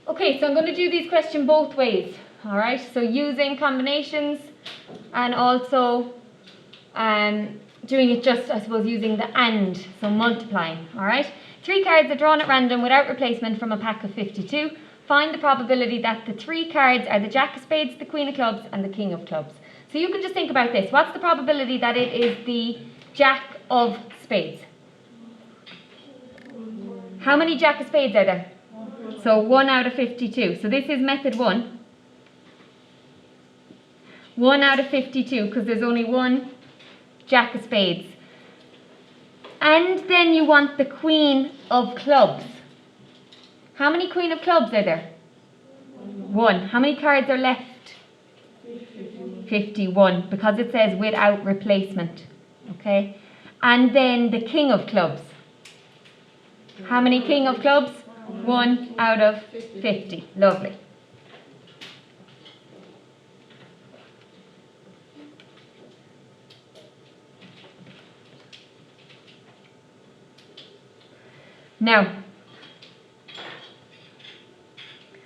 Okay, so I'm going to do these questions both ways. All right, so using combinations and also doing it just, I suppose, using the and, so multiplying. All right, 3 cards are drawn at random without replacement from a pack of 52. Find the probability that the 3 cards are the Jack of Spades, the Queen of Clubs, and the King of Clubs. So you can just think about this. What's the probability that it is the Jack of Spades? How many Jack of Spades are there? So 1 out of 52. So this is method 1. 1 out of 52, because there's only one Jack of Spades. And then you want the Queen of Clubs. How many Queen of Clubs are there? 1. How many cards are left? 51, because it says without replacement. Okay. And then the King of Clubs. How many King of Clubs? 1 out of 50. Lovely. Now,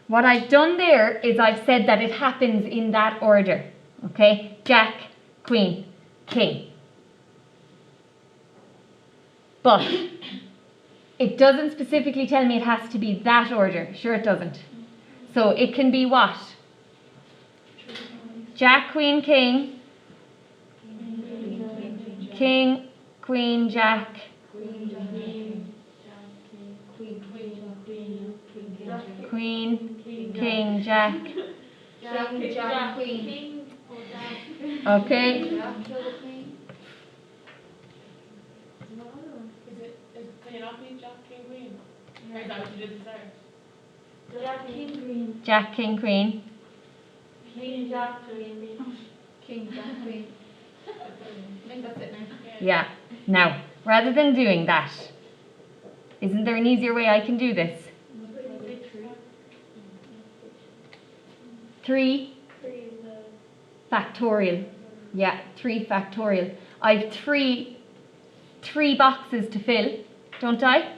what I've done there is I've said that it happens in that order. Okay? Jack, Queen, King. But it doesn't specifically tell me it has to be that order. Sure it doesn't. So it can be what? Jack, Queen, King. King, Queen, Jack. Queen, King, Jack. Jack, Queen. Okay. Can you not be Jack, King, Queen? Or is that what you did desire? Jack, King, Queen. Jack, King, Queen. King, Jack, Queen. King, Jack, Queen. I think that's it now. Yeah. Now, rather than doing that, isn't there an easier way I can do this? 3 factorial. Yeah, 3 factorial. I've three boxes to fill, don't I?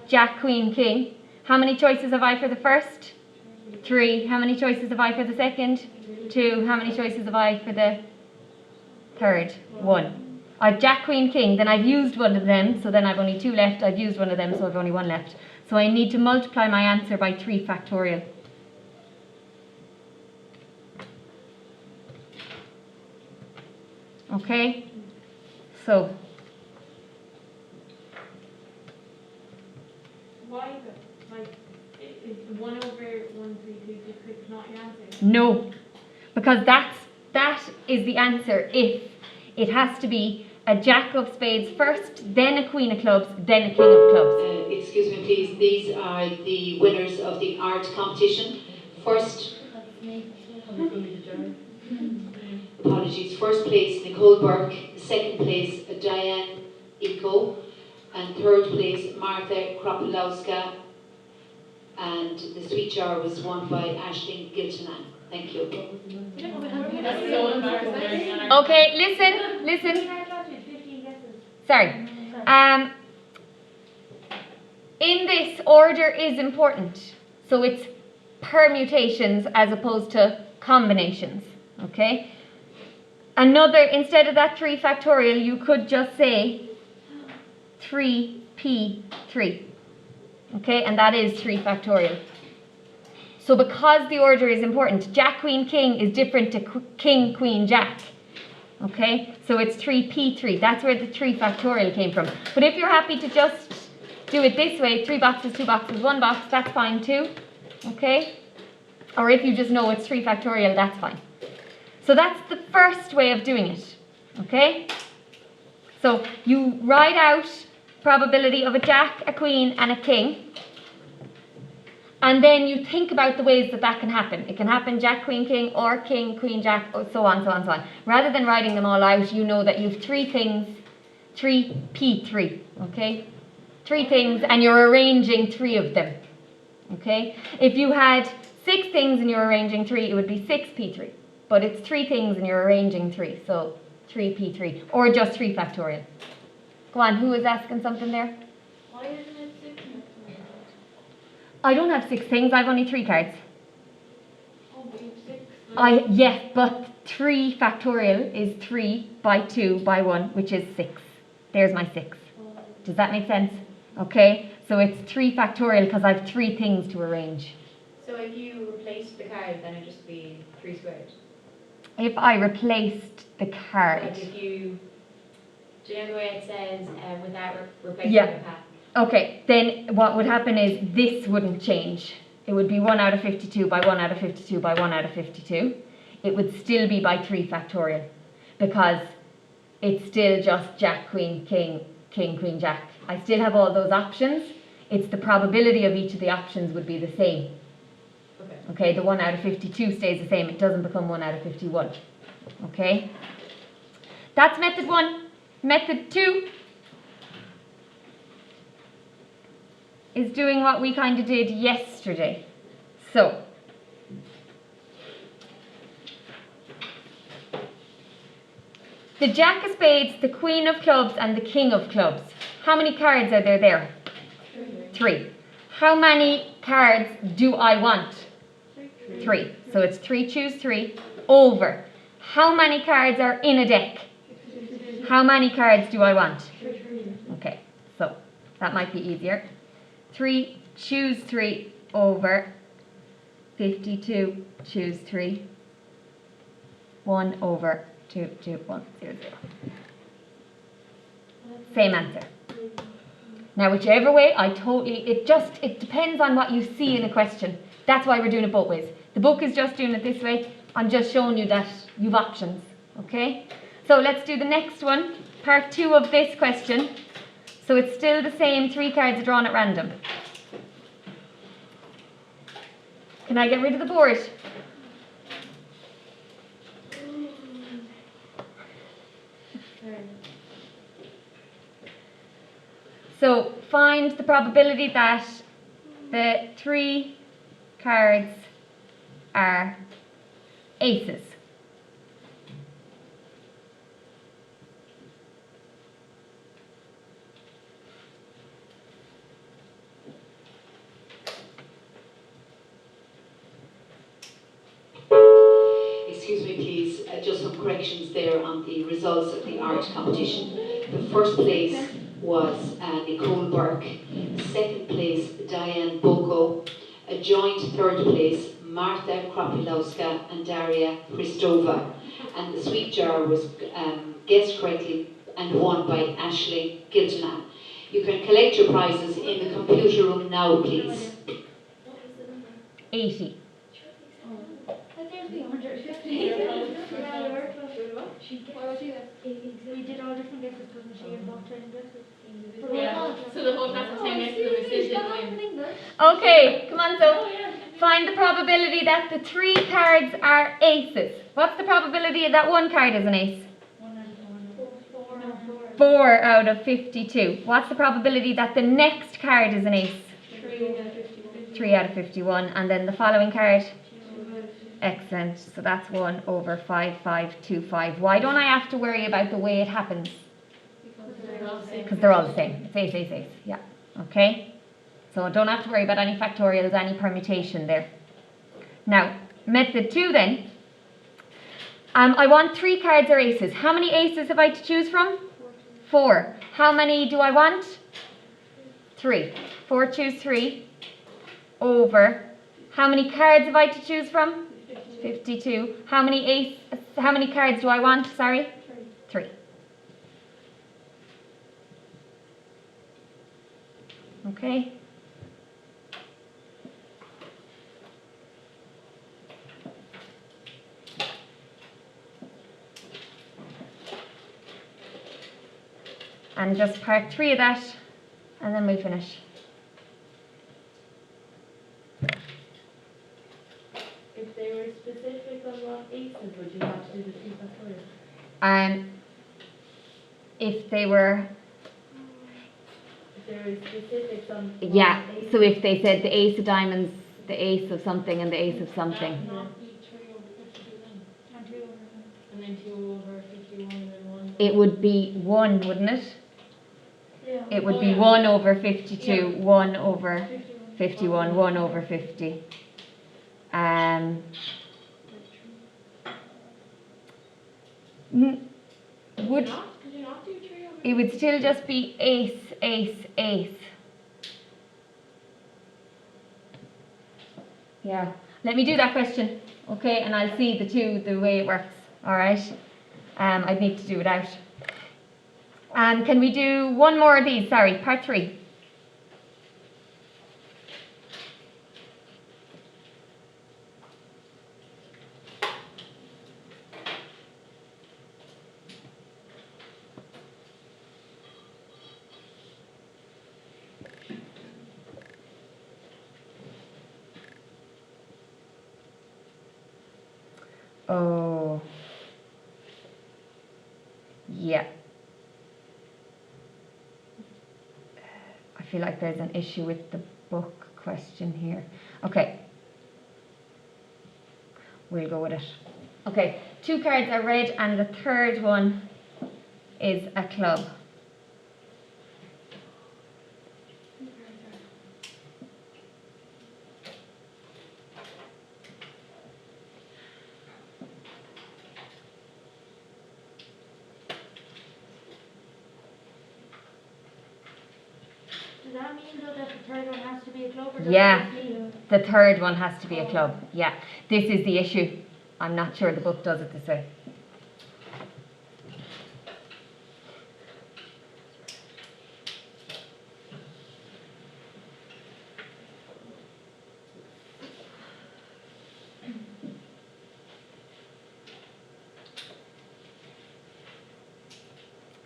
Jack, Queen, King. How many choices have I for the first? 3. How many choices have I for the second? 2. How many choices have I for the third? 1. I've Jack, Queen, King, then I've used one of them, so then I've only 2 left. I've used one of them, so I've only 1 left. So I need to multiply my answer by 3 factorial. Okay, so Why, like, is 1 over 132 not your answer? no, because that is the answer if it has to be a Jack of Spades first, then a Queen of Clubs, then a King of Clubs. Excuse me, please. These are the winners of the art competition. First, apologies. First place, Nicole Burke. Second place, Diane Iko. And third place, Martha Kropolowska. And the sweet jar was won by Aisling Giltonan. Thank you. That's so embarrassing. Okay, listen. Sorry. In this, order is important. So it's permutations as opposed to combinations. Okay? Instead of that 3 factorial, you could just say 3p3. Okay? And that is 3 factorial. So because the order is important, Jack, Queen, King is different to King, Queen, Jack. Okay? So it's 3p3. That's where the 3 factorial came from. But if you're happy to just do it this way, 3 boxes, 2 boxes, 1 box, that's fine too. Okay? Or if you just know it's 3 factorial, that's fine. So that's the first way of doing it. Okay? So you write out probability of a Jack, a Queen, and a King. And then you think about the ways that that can happen. It can happen Jack, Queen, King, or King, Queen, Jack, so on, so on, so on. Rather than writing them all out, you know that you have 3 things, 3p3, okay? 3 things, and you're arranging 3 of them, okay? If you had 6 things and you're arranging 3, it would be 6p3. But it's 3 things and you're arranging 3, so 3p3, or just 3 factorial. Go on, who was asking something there? Why isn't it 6? I don't have 6 things, I've only 3 cards. Oh, but you've 6. Yes, but 3 factorial is 3 by 2 by 1, which is 6. There's my 6. Does that make sense? Okay, so it's 3 factorial because I have 3 things to arrange. So if you replaced the card, then it'd just be 3 squared. If I replaced the card. Like if you, do you know the way it says without replacing Yeah. the pack? Okay, then what would happen is this wouldn't change. It would be 1 out of 52 by 1 out of 52 by 1 out of 52. It would still be by 3 factorial because it's still just Jack, Queen, King, King, Queen, Jack. I still have all those options. It's the probability of each of the options would be the same. Okay. Okay, the 1 out of 52 stays the same. It doesn't become 1 out of 51. Okay? That's method 1. Method 2 is doing what we kind of did yesterday. So, the Jack of Spades, the Queen of Clubs, and the King of Clubs. How many cards are there? 3. How many cards do I want? 3. So it's 3, choose 3, over. How many cards are in a deck? How many cards do I want? Okay, so that might be easier. 3, choose 3, over. 52, choose 3. 1 over 2, 2, 1, 0, 0. Same answer. Now, whichever way, it depends on what you see in a question. That's why we're doing it both ways. The book is just doing it this way. I'm just showing you that you've options, okay? So let's do the next one, part 2 of this question. So it's still the same, 3 cards are drawn at random. Can I get rid of the board? So find the probability that the 3 cards are aces. Excuse me, please, just some corrections there on the results of the art competition. The first place was Nicole Burke, second place Diane Boko, a joint third place Martha Kropilowska and Daria Christova, and the sweet jar was guessed correctly and won by Ashley Giltona. You can collect your prizes in the computer room now, please. 80. We did all different guesses because she had bought 10 guesses. Yeah. So the whole class was saying yes to the decision. Okay, come on, so find the probability that the 3 cards are aces. What's the probability that 1 card is an ace? 4 out of 52. What's the probability that the next card is an ace? 3 out of 51. And then the following card? Excellent. So that's 1 over 5, 5, 2, 5. Why don't I have to worry about the way it happens? Because they're all the same. It's ace, ace, ace. Yeah. Okay. So I don't have to worry about any factorials, any permutation there. Now, method 2 then. I want 3 cards are aces. How many aces have I to choose from? 4. How many do I want? 3. 4, choose 3. Over. How many cards have I to choose from? 52. How many cards do I want? Sorry? 3. Okay. And just part 3 of that, and then we finish. If they were specific on what aces, would you have to do the 3 factorial? If they were, If there were specifics on what yeah, aces, so if they said the ace of diamonds, the ace of something, and the ace of something. not each 3 over 52 then. And then 2 over 51 and then 1. It would be 1, wouldn't it? Yeah. It would Oh, be yeah. 1 over 52, Yeah. 1 over 51. 51, 1 over 50. Would Could you not do 3 over? it would still just be ace, ace, ace. Yeah, let me do that question, okay, and I'll see the way it works, all right? I'd need to do it out. Can we do one more of these? Sorry, part 3. Oh, yeah. I feel like there's an issue with the book question here. Okay. We'll go with it. Okay, 2 cards are red and the third one is a club. Does that mean though that the third one has to be a club or does Yeah. it just mean- The third one has to be a club. Yeah, this is the issue. I'm not sure the book does it this way.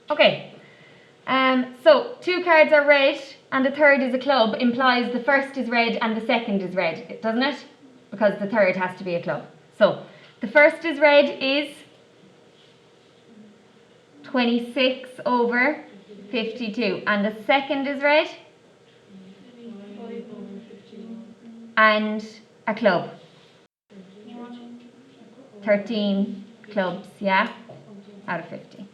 Okay, so 2 cards are red and the third is a club implies the first is red and the second is red, doesn't it? Because the third has to be a club. So the first is red is 26 over 52 and the second is red 5 over 51. and a club. 13 clubs, yeah, out of 50.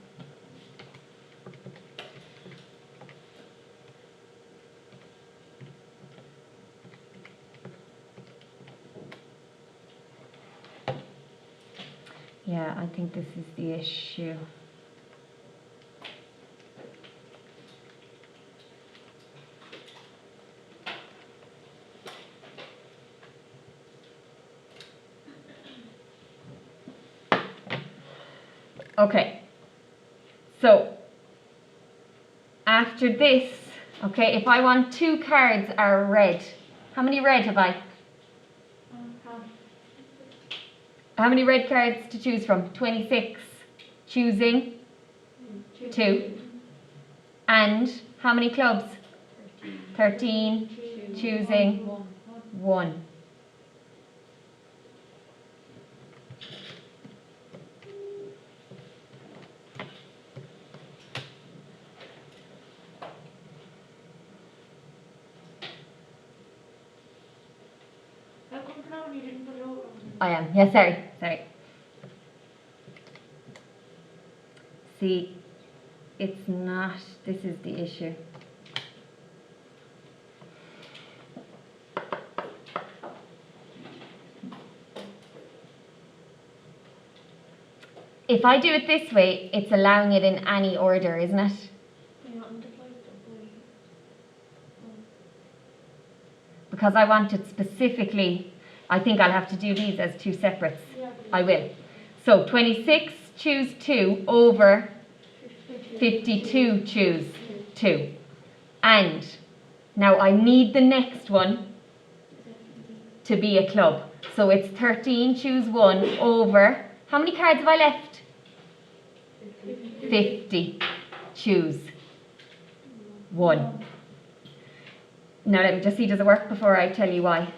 Yeah, I think this is the issue. Okay, so after this, okay, if I want 2 cards are red, how many red have I? How many red cards to choose from? 26. Choosing 2. And how many clubs? 13. Choosing 1. How come now you didn't put it over? I am. Yeah, sorry. See, it's not, this is the issue. If I do it this way, it's allowing it in any order, isn't it? Because I want it specifically, I think I'll have to do these as 2 separates. I will. So 26, choose 2 over 52, choose 2. And now I need the next one to be a club. So it's 13, choose 1 over, how many cards have I left? 50, choose 1. Now let me just see, does it work before I tell you why?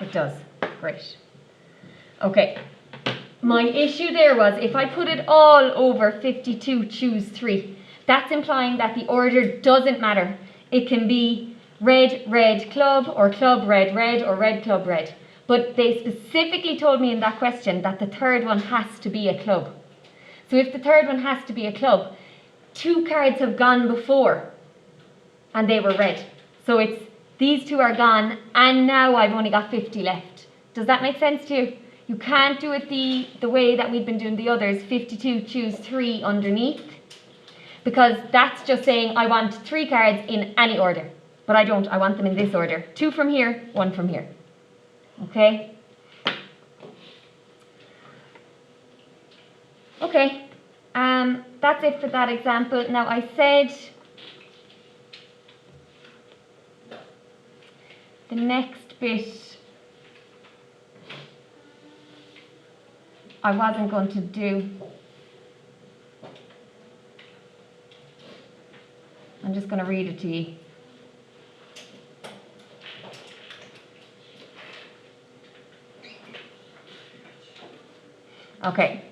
It does. Great. Okay. My issue there was if I put it all over 52, choose 3. That's implying that the order doesn't matter. It can be red, red, club, or club, red, red, or red, club, red. But they specifically told me in that question that the third one has to be a club. So if the third one has to be a club, 2 cards have gone before and they were red. So it's these 2 are gone and now I've only got 50 left. Does that make sense to you? You can't do it the way that we've been doing the others, 52, choose 3 underneath. Because that's just saying I want 3 cards in any order. But I don't, I want them in this order. 2 from here, 1 from here. Okay? Okay, that's it for that example. Now I said the next bit I wasn't going to do. I'm just going to read it to you. Okay.